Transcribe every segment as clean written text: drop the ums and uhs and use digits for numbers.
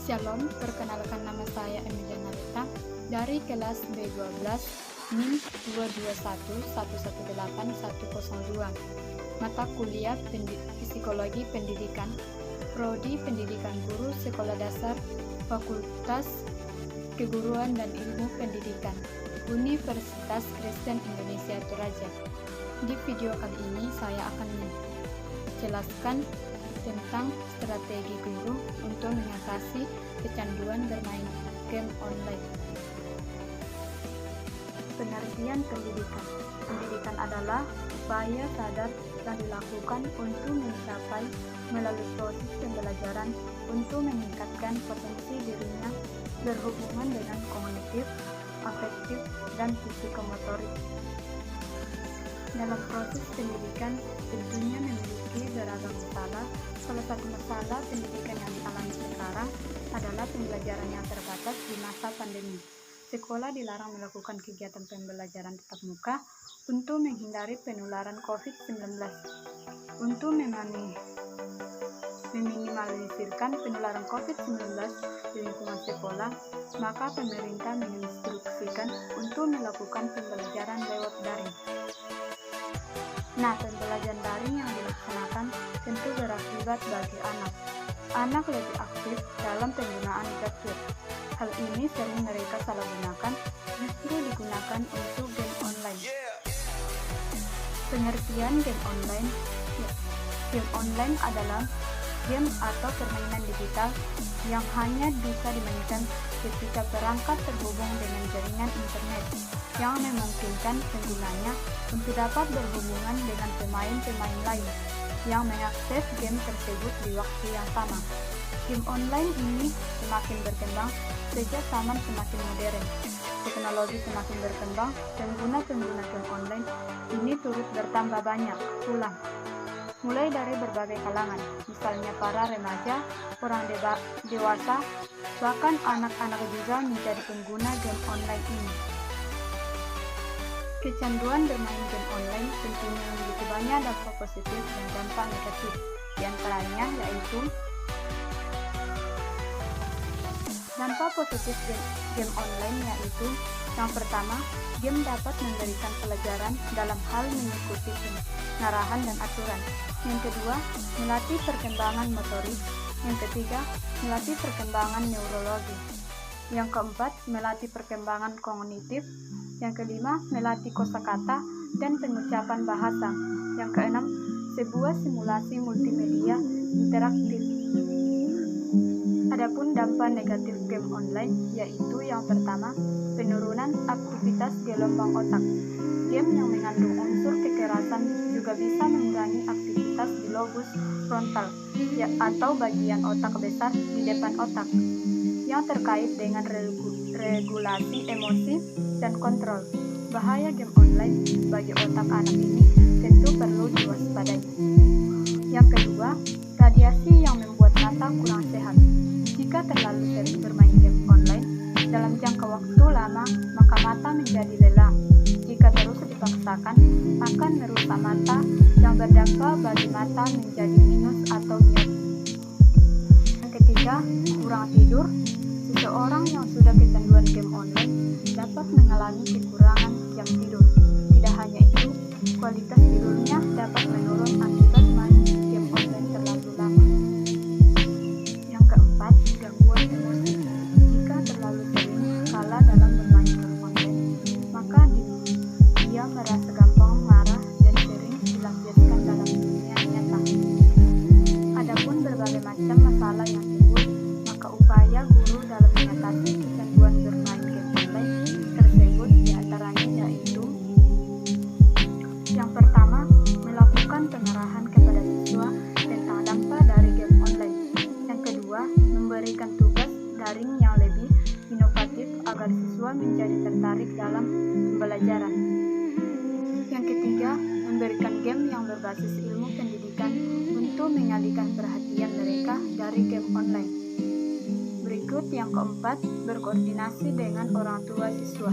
Shalom, perkenalkan nama saya Emilia Narita dari kelas B12 NIM 221118102. Mata kuliah Psikologi Pendidikan, Prodi Pendidikan Guru Sekolah Dasar, Fakultas Keguruan dan Ilmu Pendidikan, Universitas Kristen Indonesia Toraja. Di video kali ini saya akan menjelaskan tentang strategi guru untuk mengatasi kecanduan bermain game online. Pengertian pendidikan. Pendidikan adalah upaya sadar yang dilakukan untuk mencapai melalui proses pembelajaran untuk meningkatkan potensi dirinya berhubungan dengan kognitif, afektif, dan psikomotorik. Dalam proses pendidikan tentunya memiliki beragam masalah. Salah satu masalah pendidikan yang dialami sekarang adalah pembelajaran yang terbatas di masa pandemi. Sekolah dilarang melakukan kegiatan pembelajaran tatap muka untuk menghindari penularan COVID-19. Untuk meminimalisirkan penularan COVID-19 di lingkungan sekolah, maka pemerintah menginstruksikan untuk melakukan pembelajaran lewat daring. Nah, pembelajaran daring yang dilaksanakan tentu berakibat bagi anak. Anak lebih aktif dalam penggunaan gadget. Hal ini sering mereka salah gunakan, justru digunakan untuk game online. Pengertian game online. Game online adalah game atau permainan digital yang hanya bisa dimainkan ketika perangkat terhubung dengan jaringan internet, yang memungkinkan penggunanya untuk dapat berhubungan dengan pemain-pemain lain yang mengakses game tersebut di waktu yang sama. Game online ini semakin berkembang sejak zaman semakin modern. Teknologi semakin berkembang, pengguna-pengguna game online ini turut bertambah banyak pula. Mulai dari berbagai kalangan, misalnya para remaja, orang dewasa, bahkan anak-anak juga menjadi pengguna game online ini. Kecanduan bermain game online tentunya memiliki banyak dampak positif dan dampak negatif. Di antaranya yaitu dampak positif game online yaitu yang pertama, game dapat memberikan pelajaran dalam hal mengikuti arahan dan aturan. Yang kedua, melatih perkembangan motorik. Yang ketiga, melatih perkembangan neurologi. Yang keempat, melatih perkembangan kognitif. Yang kelima, melatih kosakata dan pengucapan bahasa. Yang keenam, sebuah simulasi multimedia interaktif. Adapun dampak negatif game online yaitu yang pertama, penurunan aktivitas gelombang otak. Game yang mengandung unsur kekerasan juga bisa mengurangi aktivitas di lobus frontal atau bagian otak besar di depan otak yang terkait dengan regulasi emosi dan kontrol. Bahaya game online bagi otak anak ini tentu perlu diwaspadai. Yang kedua, radiasi yang membuat mata kurang sehat. Jika terlalu sering bermain game online dalam jangka waktu lama, maka mata menjadi lelah. Jika terus dipaksakan, akan merusak mata yang berdampak bagi mata menjadi minus atau nyeri. Yang ketiga, kurang tidur. Seseorang yang sudah kecanduan game online dapat mengalami kekurangan jam tidur. Tidak hanya itu, kualitas tidurnya dapat menurun akibat main game online terlalu lama. Yang keempat, gangguan emosi. Jika terlalu sering kalah dalam bermain game online, maka dia merasa gampang marah dan sering dilampiaskan dalam dunia nyata. Adapun berbagai macam masalah yang timbul, maka upaya guru dalam mengatasi kecanduan bermain game online tersebut diantaranya yaitu yang pertama, melakukan pengarahan kepada siswa tentang dampak dari game online. Yang kedua, memberikan tugas daring yang lebih inovatif agar siswa menjadi tertarik dalam pembelajaran. Yang ketiga, memberikan game yang berbasis ilmu pendidikan untuk mengalihkan perhatian mereka dari game online. Berikut yang keempat, berkoordinasi dengan orang tua siswa.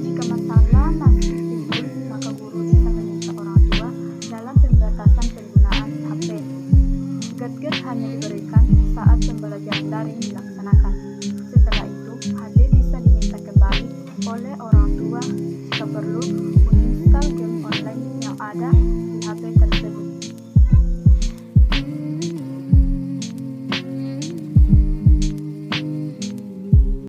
Jika masalah masih timbul, maka guru bisa meminta orang tua dalam pembatasan penggunaan HP. Gadget hanya diberikan saat pembelajaran daring dilaksanakan.